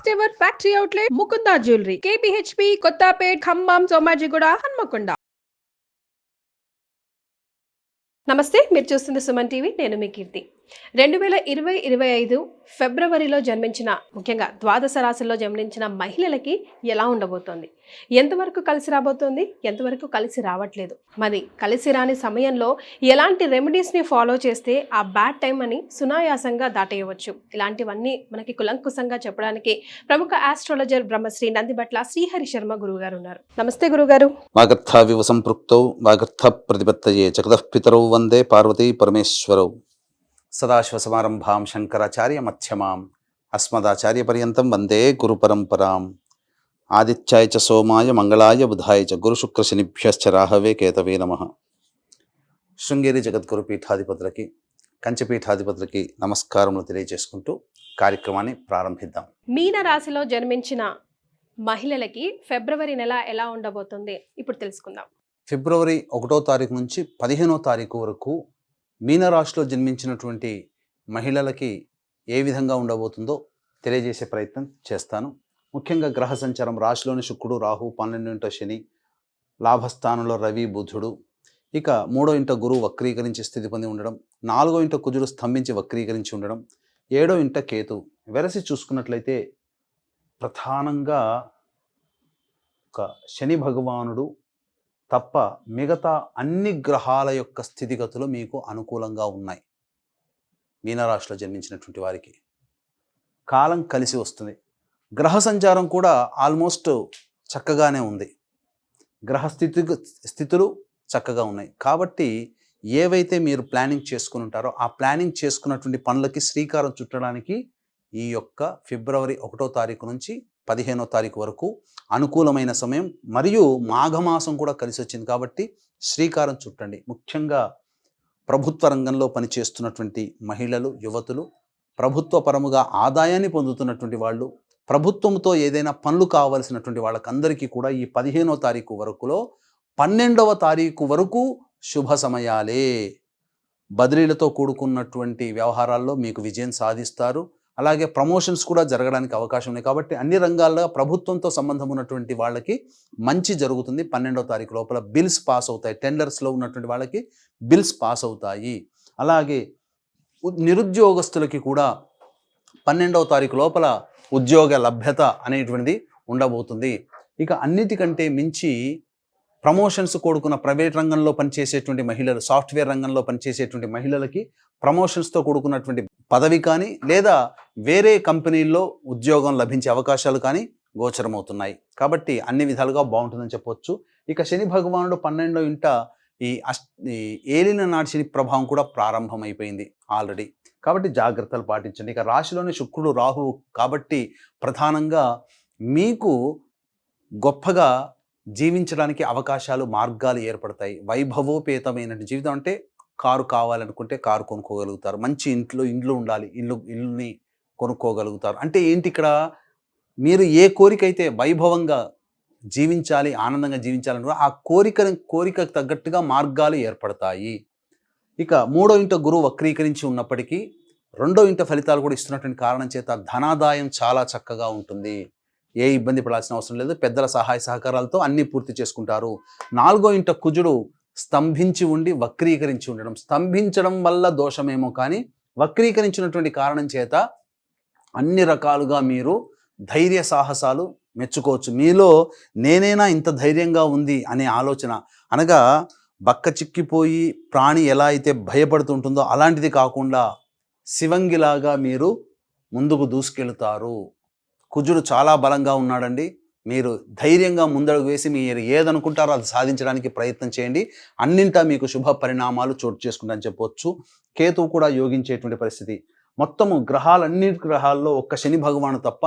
First ever factory outlet Mukunda jewellery KPHB Kothapet Khammam Somajiguda Hanamkonda. నమస్తే, మీరు చూస్తుంది సుమన్ టీవీ. నేను మీ కీర్తి. 2020-25 ఫిబ్రవరిలో జన్మించిన, ముఖ్యంగా ద్వాదశ రాశుల్లో జన్మించిన మహిళలకి ఎలా ఉండబోతోంది, ఎంతవరకు కలిసి రాబోతోంది, ఎంతవరకు కలిసి రావట్లేదు, మరి కలిసి రాని సమయంలో ఎలాంటి రెమెడీస్ని ఫాలో చేస్తే ఆ బ్యాడ్ టైం అని సునాయాసంగా దాటేయవచ్చు, ఇలాంటివన్నీ మనకి కులంకుశంగా చెప్పడానికి ప్రముఖ ఆస్ట్రాలజర్ బ్రహ్మశ్రీ నందిబట్ల శ్రీహరి శర్మ గురువుగారు ఉన్నారు. నమస్తే గురుగారు. వాగర్థావివ సంపృక్తౌ వాగర్థ ప్రతిపత్తయే జగతః పితరౌ వందే పార్వతీ పరమేశ్వరౌ. సదాశివసమారంభాం శంకరాచార్య మధ్యమాం అస్మదాచార్య పర్యంతం వందే గురు పరంపరాం. ఆదిత్యాయ చ సోమాయ మంగళాయ బుధాయ చ గురుశుక్ర శనిభ్యశ్చ రాహవే కేతవే నమః. శృంగేరి జగద్గురు పీఠాధిపతులకి, కంచపీఠాధిపతులకి నమస్కారములు తెలియజేసుకుంటూ కార్యక్రమాన్ని ప్రారంభిద్దాం. మీన రాశిలో జన్మించిన మహిళలకి ఫిబ్రవరి నెల ఎలా ఉండబోతుంది ఇప్పుడు తెలుసుకుందాం. ఫిబ్రవరి 1వ తారీఖు నుంచి 15వ తారీఖు వరకు మీనరాశిలో జన్మించినటువంటి మహిళలకి ఏ విధంగా ఉండబోతుందో తెలియజేసే ప్రయత్నం చేస్తాను. ముఖ్యంగా గ్రహ సంచారం, రాశిలోని శుక్రుడు, రాహు, 12వ శని, లాభస్థానంలో రవి, బుధుడు, ఇక 3వ ఇంట గురువు వక్రీకరించి స్థితి పొంది ఉండడం, 4వ ఇంట కుజుడు స్తంభించి వక్రీకరించి ఉండడం, 7వ ఇంట కేతు. వెరసి చూసుకున్నట్లయితే ప్రధానంగా ఒక శని భగవానుడు తప్ప మిగతా అన్ని గ్రహాల యొక్క స్థితిగతులు మీకు అనుకూలంగా ఉన్నాయి. మీనరాశిలో జన్మించినటువంటి వారికి కాలం కలిసి వస్తుంది. గ్రహ సంచారం కూడా ఆల్మోస్ట్ చక్కగానే ఉంది. గ్రహ స్థితులు చక్కగా ఉన్నాయి. కాబట్టి ఏవైతే మీరు ప్లానింగ్ చేసుకుని ఉంటారో ఆ ప్లానింగ్ చేసుకున్నటువంటి పనులకి శ్రీకారం చుట్టడానికి ఈ యొక్క ఫిబ్రవరి 1వ తారీఖు నుంచి 15వ తారీఖు వరకు అనుకూలమైన సమయం. మరియు మాఘమాసం కూడా కలిసి వచ్చింది కాబట్టి శ్రీకారం చుట్టండి. ముఖ్యంగా ప్రభుత్వ రంగంలో పనిచేస్తున్నటువంటి మహిళలు, యువతులు, ప్రభుత్వ పరముగా ఆదాయాన్ని పొందుతున్నటువంటి వాళ్ళు, ప్రభుత్వంతో ఏదైనా పనులు కావలసినటువంటి వాళ్ళకందరికీ కూడా ఈ 15వ తారీఖు వరకులో 12వ తారీఖు వరకు శుభ సమయాలే. బదిలీలతో కూడుకున్నటువంటి వ్యవహారాల్లో మీకు విజయం సాధిస్తారు. అలాగే ప్రమోషన్స్ కూడా జరగడానికి అవకాశం ఉంది. కాబట్టి అన్ని రంగాల్లో ప్రభుత్వంతో సంబంధం ఉన్నటువంటి వాళ్ళకి మంచి జరుగుతుంది. 12వ తారీఖు లోపల బిల్స్ పాస్ అవుతాయి. టెండర్స్లో ఉన్నటువంటి వాళ్ళకి బిల్స్ పాస్ అవుతాయి. అలాగే నిరుద్యోగస్తులకి కూడా 12వ తారీఖు లోపల ఉద్యోగ లభ్యత అనేటువంటిది ఉండబోతుంది. ఇక అన్నిటికంటే మించి ప్రమోషన్స్ కూడుకున్న ప్రైవేట్ రంగంలో పనిచేసేటువంటి మహిళలు, సాఫ్ట్వేర్ రంగంలో పనిచేసేటువంటి మహిళలకి ప్రమోషన్స్తో కూడుకున్నటువంటి పదవి కానీ లేదా వేరే కంపెనీల్లో ఉద్యోగం లభించే అవకాశాలు కానీ గోచరమవుతున్నాయి. కాబట్టి అన్ని విధాలుగా బాగుంటుందని చెప్పవచ్చు. ఇక శని భగవానుడు 12వ ఇంట ఈ ఏలిన నాటి శని ప్రభావం కూడా ప్రారంభమైపోయింది ఆల్రెడీ. కాబట్టి జాగ్రత్తలు పాటించండి. ఇక రాశిలోని శుక్రుడు, రాహువు కాబట్టి ప్రధానంగా మీకు గొప్పగా జీవించడానికి అవకాశాలు, మార్గాలు ఏర్పడతాయి. వైభవోపేతమైన జీవితం అంటే కారు కావాలనుకుంటే కారు కొనుక్కోగలుగుతారు. మంచి ఇంట్లో ఉండాలి, ఇల్లుని కొనుక్కోగలుగుతారు. అంటే ఏంటి, ఇక్కడ మీరు ఏ కోరిక అయితే వైభవంగా జీవించాలి, ఆనందంగా జీవించాలనుకో ఆ కోరికకు తగ్గట్టుగా మార్గాలు ఏర్పడతాయి. ఇక 3వ ఇంట గురువు వక్రీకరించి ఉన్నప్పటికీ 2వ ఇంట ఫలితాలు కూడా ఇస్తున్నటువంటి కారణం చేత ధనాదాయం చాలా చక్కగా ఉంటుంది. ఏ ఇబ్బంది పడాల్సిన అవసరం లేదు. పెద్దల సహాయ సహకారాలతో అన్నీ పూర్తి చేసుకుంటారు. 4వ ఇంట కుజుడు స్తంభించి ఉండి వక్రీకరించి ఉండడం, స్తంభించడం వల్ల దోషమేమో కానీ వక్రీకరించినటువంటి కారణం చేత అన్ని రకాలుగా మీరు ధైర్య సాహసాలు మెచ్చుకోవచ్చు. మీలో నేనేనా ఇంత ధైర్యంగా ఉంది అనే ఆలోచన, అనగా బక్క చిక్కిపోయి ప్రాణి ఎలా అయితే భయపడుతుంటుందో అలాంటిది కాకుండా శివంగిలాగా మీరు ముందుకు దూసుకెళ్తారు. కుజుడు చాలా బలంగా ఉన్నాడండి. మీరు ధైర్యంగా ముందడుగు వేసి మీరు ఏదనుకుంటారో అది సాధించడానికి ప్రయత్నం చేయండి. అన్నింటా మీకు శుభ పరిణామాలు చోటు చేసుకుంటారని చెప్పవచ్చు. కేతువు కూడా యోగించేటువంటి పరిస్థితి. మొత్తము అన్ని గ్రహాల్లో ఒక్క శని భగవాను తప్ప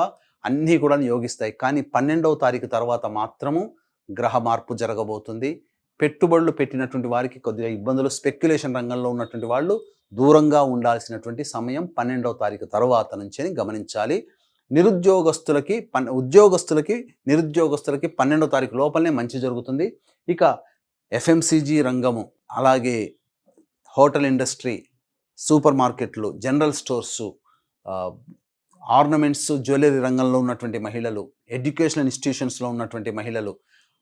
అన్నీ కూడా యోగిస్తాయి. కానీ 12వ తారీఖు తర్వాత మాత్రము గ్రహ మార్పు జరగబోతుంది. పెట్టుబడులు పెట్టినటువంటి వారికి కొద్దిగా ఇబ్బందులు, స్పెక్యులేషన్ రంగంలో ఉన్నటువంటి వాళ్ళు దూరంగా ఉండాల్సినటువంటి సమయం 12వ తారీఖు తర్వాత నుంచి అని గమనించాలి. నిరుద్యోగస్తులకి 12వ తారీఖు లోపలనే మంచి జరుగుతుంది. ఇక ఎఫ్ఎంసీజీ రంగము, అలాగే హోటల్ ఇండస్ట్రీ, సూపర్ మార్కెట్లు, జనరల్ స్టోర్సు, ఆర్నమెంట్స్ జ్యువెలరీ రంగంలో ఉన్నటువంటి మహిళలు, ఎడ్యుకేషనల్ ఇన్స్టిట్యూషన్స్లో ఉన్నటువంటి మహిళలు,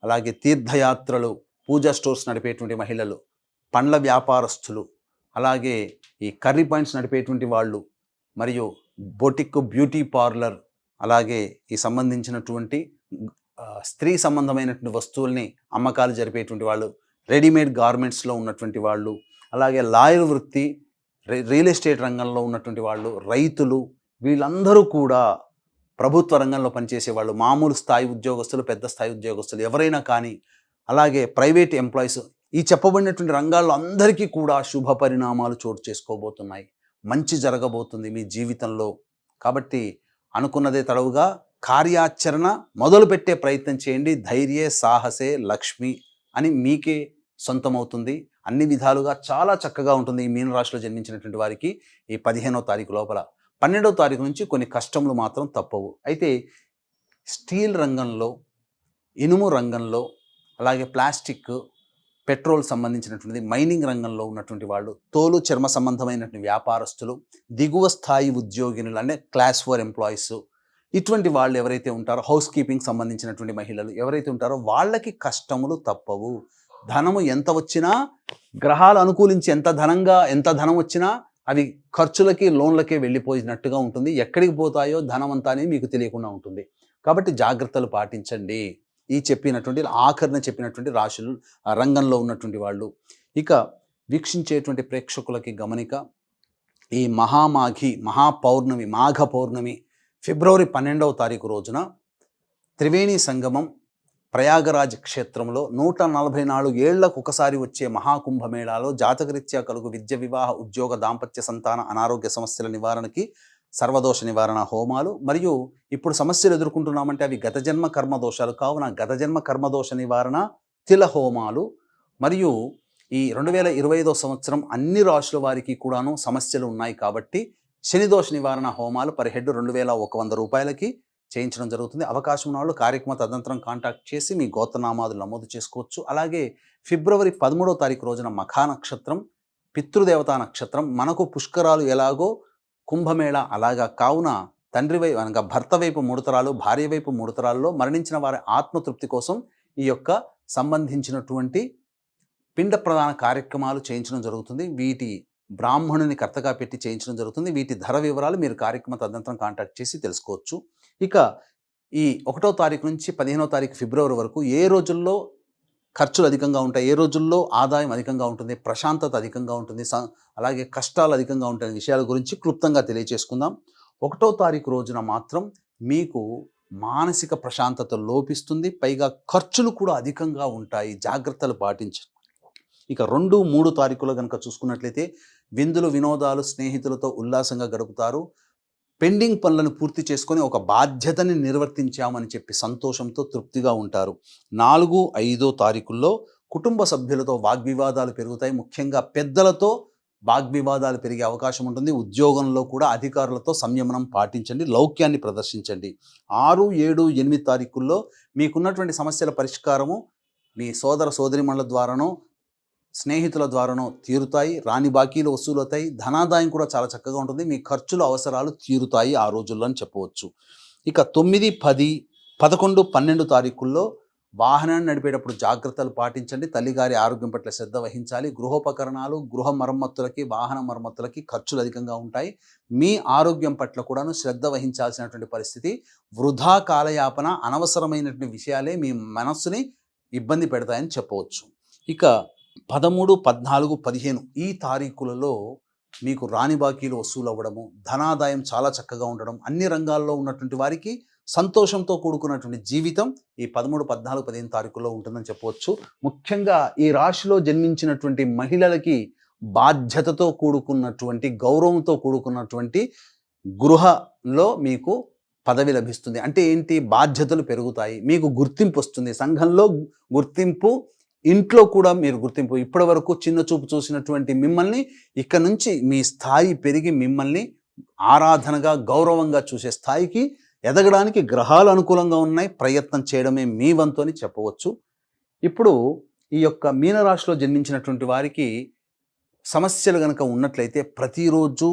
అలాగే తీర్థయాత్రలు, పూజా స్టోర్స్ నడిపేటువంటి మహిళలు, పండ్ల వ్యాపారస్తులు, అలాగే ఈ కర్రీ పాయింట్స్ నడిపేటువంటి వాళ్ళు, మరియు బొటిక్ బ్యూటీ పార్లర్, అలాగే ఈ సంబంధించినటువంటి స్త్రీ సంబంధమైనటువంటి వస్తువుల్ని అమ్మకాలు జరిపేటువంటి వాళ్ళు, రెడీమేడ్ గార్మెంట్స్లో ఉన్నటువంటి వాళ్ళు, అలాగే లాయర్ వృత్తి, రియల్ ఎస్టేట్ రంగంలో ఉన్నటువంటి వాళ్ళు, రైతులు, వీళ్ళందరూ కూడా ప్రభుత్వ రంగంలో పనిచేసే వాళ్ళు, మామూలు స్థాయి ఉద్యోగస్తులు, పెద్ద స్థాయి ఉద్యోగస్తులు ఎవరైనా కానీ, అలాగే ప్రైవేట్ ఎంప్లాయీస్, ఈ చెప్పబడినటువంటి రంగాల్లో అందరికీ కూడా శుభ పరిణామాలు చోటు చేసుకోబోతున్నాయి. మంచి జరగబోతుంది మీ జీవితంలో. కాబట్టి అనుకున్నదే తడవుగా కార్యాచరణ మొదలుపెట్టే ప్రయత్నం చేయండి. ధైర్యే సాహసే లక్ష్మి అని మీకే సొంతమవుతుంది. అన్ని విధాలుగా చాలా చక్కగా ఉంటుంది ఈ మీనరాశిలో జన్మించినటువంటి వారికి ఈ 15వ తారీఖు లోపల. 12వ తారీఖు నుంచి కొన్ని కష్టములు మాత్రం తప్పవు. అయితే స్టీల్ రంగంలో, ఇనుము రంగంలో, అలాగే ప్లాస్టిక్, పెట్రోల్ సంబంధించినటువంటిది, మైనింగ్ రంగంలో ఉన్నటువంటి వాళ్ళు, తోలు చర్మ సంబంధమైనటువంటి వ్యాపారస్తులు, దిగువ స్థాయి ఉద్యోగినులు అంటే క్లాస్ 4 ఎంప్లాయీస్, ఇటువంటి వాళ్ళు ఎవరైతే ఉంటారో, హౌస్ కీపింగ్ సంబంధించినటువంటి మహిళలు ఎవరైతే ఉంటారో వాళ్ళకి కష్టములు తప్పవు. ధనము ఎంత వచ్చినా, గ్రహాలు అనుకూలించి ఎంత ధనం వచ్చినా అవి ఖర్చులకి, లోన్లకే వెళ్ళిపోయినట్టుగా ఉంటుంది. ఎక్కడికి పోతాయో ధనం అంతా అనేది మీకు తెలియకుండా ఉంటుంది. కాబట్టి జాగ్రత్తలు పాటించండి. ఈ చెప్పినటువంటి ఆఖరణ చెప్పినటువంటి రాశులు రంగంలో ఉన్నటువంటి వాళ్ళు. ఇక వీక్షించేటువంటి ప్రేక్షకులకి గమనిక, ఈ మహాపౌర్ణమి, మాఘ పౌర్ణమి ఫిబ్రవరి 12వ తారీఖు రోజున త్రివేణి సంగమం ప్రయాగరాజ్ క్షేత్రంలో 144 ఏళ్లకు ఒకసారి వచ్చే మహాకుంభమేళాలో జాతకరీత్యా కలుగు విద్య, వివాహ, ఉద్యోగ, దాంపత్య, సంతాన, అనారోగ్య సమస్యల నివారణకి సర్వదోష నివారణ హోమాలు, మరియు ఇప్పుడు సమస్యలు ఎదుర్కొంటున్నామంటే అవి గత జన్మ కర్మదోషాలు కావున గత జన్మ కర్మదోష నివారణ తిల హోమాలు, మరియు ఈ 2025వ సంవత్సరం అన్ని రాశుల వారికి కూడాను సమస్యలు ఉన్నాయి కాబట్టి శనిదోష నివారణ హోమాలు పర్ హెడ్ 2100 రూపాయలకి చేయించడం జరుగుతుంది. అవకాశం ఉన్న వాళ్ళు కార్యక్రమ తదనంతరం కాంటాక్ట్ చేసి మీ గోత్రనామాదులు నమోదు చేసుకోవచ్చు. అలాగే ఫిబ్రవరి 13వ తారీఖు రోజున మఖా నక్షత్రం, పితృదేవతా నక్షత్రం. మనకు పుష్కరాలు ఎలాగో కుంభమేళ అలాగా కావున తండ్రి వైపు అనగా భర్త వైపు 3 తరాలు, భార్య వైపు 3 తరాల్లో మరణించిన వారి ఆత్మతృప్తి కోసం ఈ యొక్క సంబంధించినటువంటి పిండ ప్రదాన కార్యక్రమాలు చేయించడం జరుగుతుంది. వీటి బ్రాహ్మణుని కర్తగా పెట్టి చేయించడం జరుగుతుంది. వీటి ధర వివరాలు మీరు కార్యక్రమ తదనంతరం కాంటాక్ట్ చేసి తెలుసుకోవచ్చు. ఇక ఈ 1వ తారీఖు నుంచి 15వ తారీఖు ఫిబ్రవరి వరకు ఏ రోజుల్లో ఖర్చులు అధికంగా ఉంటాయి, ఏ రోజుల్లో ఆదాయం అధికంగా ఉంటుంది, ప్రశాంతత అధికంగా ఉంటుంది, అలాగే కష్టాలు అధికంగా ఉంటాయి విషయాల గురించి క్లుప్తంగా తెలియజేసుకుందాం. 1వ తారీఖు రోజున మాత్రం మీకు మానసిక ప్రశాంతత లోపిస్తుంది, పైగా ఖర్చులు కూడా అధికంగా ఉంటాయి. జాగ్రత్తలు పాటించండి. ఇక 2, 3 తారీఖులో కనుక చూసుకున్నట్లయితే విందులు, వినోదాలు, స్నేహితులతో ఉల్లాసంగా గడుపుతారు. పెండింగ్ పనులను పూర్తి చేసుకొని ఒక బాధ్యతని నిర్వర్తించామని చెప్పి సంతోషంతో తృప్తిగా ఉంటారు. 4, 5 తారీఖుల్లో కుటుంబ సభ్యులతో వాగ్వివాదాలు పెరుగుతాయి. ముఖ్యంగా పెద్దలతో వాగ్వివాదాలు పెరిగే అవకాశం ఉంటుంది. ఉద్యోగంలో కూడా అధికారులతో సంయమనం పాటించండి, లౌక్యాన్ని ప్రదర్శించండి. 6, 7, 8 తారీఖుల్లో మీకున్నటువంటి సమస్యల పరిష్కారము మీ సోదర సోదరిమణుల ద్వారానో, స్నేహితుల ద్వారానో తీరుతాయి. రాని బాకీలు వసూలవుతాయి. ధనాదాయం కూడా చాలా చక్కగా ఉంటుంది. మీ ఖర్చులు, అవసరాలు తీరుతాయి ఆ రోజుల్లో అని చెప్పవచ్చు. ఇక 9, 10, 11, 12 తారీఖుల్లో వాహనాన్ని నడిపేటప్పుడు జాగ్రత్తలు పాటించండి. తల్లిగారి ఆరోగ్యం పట్ల శ్రద్ధ వహించాలి. గృహోపకరణాలు, గృహ మరమ్మతులకి, వాహన మరమ్మతులకి ఖర్చులు అధికంగా ఉంటాయి. మీ ఆరోగ్యం పట్ల కూడాను శ్రద్ధ వహించాల్సినటువంటి పరిస్థితి. వృధా కాలయాపన, అనవసరమైనటువంటి విషయాలే మీ మనస్సుని ఇబ్బంది పెడతాయని చెప్పవచ్చు. ఇక 13, 14, 15 ఈ తారీఖులలో మీకు రాని బాకీలు వసూలు అవ్వడము, ధనాదాయం చాలా చక్కగా ఉండడం, అన్ని రంగాల్లో ఉన్నటువంటి వారికి సంతోషంతో కూడుకున్నటువంటి జీవితం ఈ 13, 14, 15 తారీఖుల్లో ఉంటుందని చెప్పవచ్చు. ముఖ్యంగా ఈ రాశిలో జన్మించినటువంటి మహిళలకి బాధ్యతతో కూడుకున్నటువంటి, గౌరవంతో కూడుకున్నటువంటి గృహలో మీకు పదవి లభిస్తుంది. అంటే ఏంటి? బాధ్యతలు పెరుగుతాయి, మీకు గుర్తింపు వస్తుంది, సంఘంలో గుర్తింపు, ఇంట్లో కూడా మీరు గుర్తింపు. ఇప్పటి వరకు చిన్న చూపు చూసినటువంటి మిమ్మల్ని ఇక నుంచి మీ స్థాయి పెరిగి మిమ్మల్ని ఆరాధనగా, గౌరవంగా చూసే స్థాయికి ఎదగడానికి గ్రహాలు అనుకూలంగా ఉన్నాయి. ప్రయత్నం చేయడమే మీ వంతు అని చెప్పవచ్చు. ఇప్పుడు ఈ యొక్క మీనరాశిలో జన్మించినటువంటి వారికి సమస్యలు గనక ఉన్నట్లయితే ప్రతిరోజు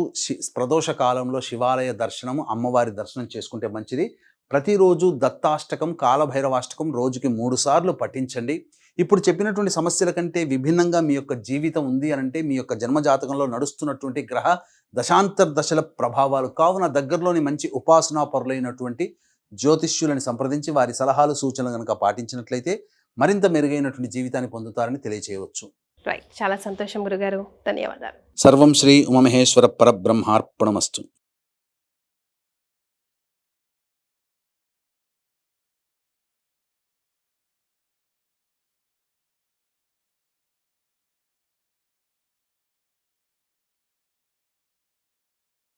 ప్రదోష కాలంలో శివాలయ దర్శనము, అమ్మవారి దర్శనం చేసుకుంటే మంచిది. ప్రతిరోజు దత్తాష్టకం, కాలభైరవాష్టకం రోజుకి 3 సార్లు పఠించండి. ఇప్పుడు చెప్పినటువంటి సమస్యల కంటే విభిన్నంగా మీ యొక్క జీవితం ఉంది అనంటే మీ యొక్క జన్మజాతకంలో నడుస్తున్నటువంటి గ్రహ దశాంతర దశల ప్రభావాలు. కావున దగ్గరలోని మంచి ఉపాసనా పరులైనటువంటి జ్యోతిష్యులను సంప్రదించి వారి సలహాలు సూచనలు కనుక పాటించినట్లయితే మరింత మెరుగైనటువంటి జీవితాన్ని పొందుతారని తెలియజేయవచ్చు. రైట్, చాలా సంతోషం గురుగారు, ధన్యవాదాలు. సర్వం శ్రీ ఉమామహేశ్వర పరబ్రహ్మార్పణమస్తు.